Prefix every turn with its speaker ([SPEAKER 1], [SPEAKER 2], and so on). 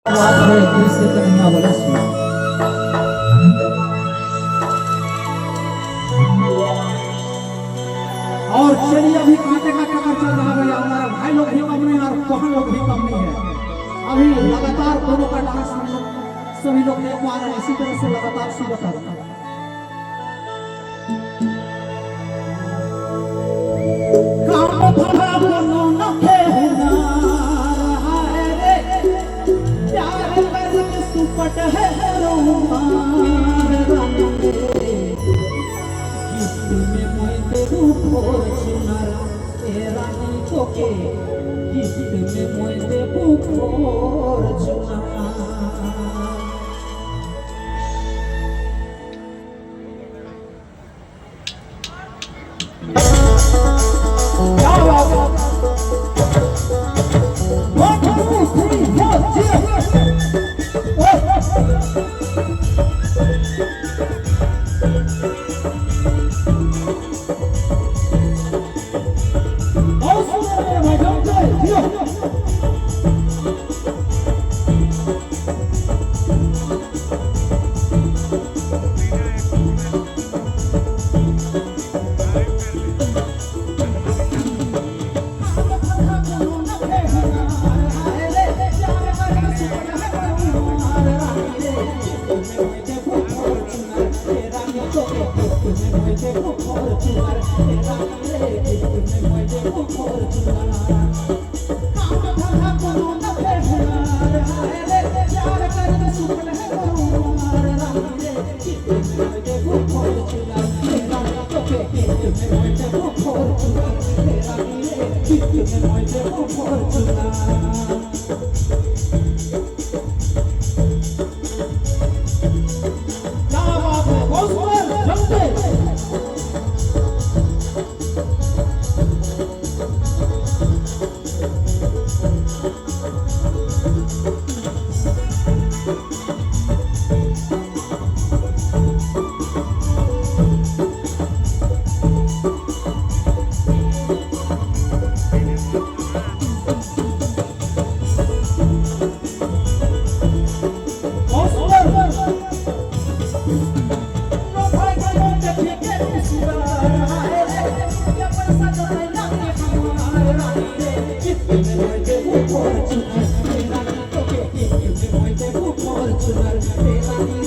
[SPEAKER 1] बात है इससे कन्हैया बोले सुना। और चलिए अभी कांटे का टक्कर चल रहा है भैया, हमारे भाई लोग भी कम नहीं और बहन लोग भी कम नहीं है। अभी लगातार दोनों का डांस हम लोग सभी लोग देख पा रहे हैं, इसी तरह से लगातार शुरू कर रहे हैं। सुपट है में मोइते फॉर्च्यूनर ए रानी तोके गिफ्ट में मोइते फॉर्च्यूनर। क्या बात है। 1 2 3 Fortune,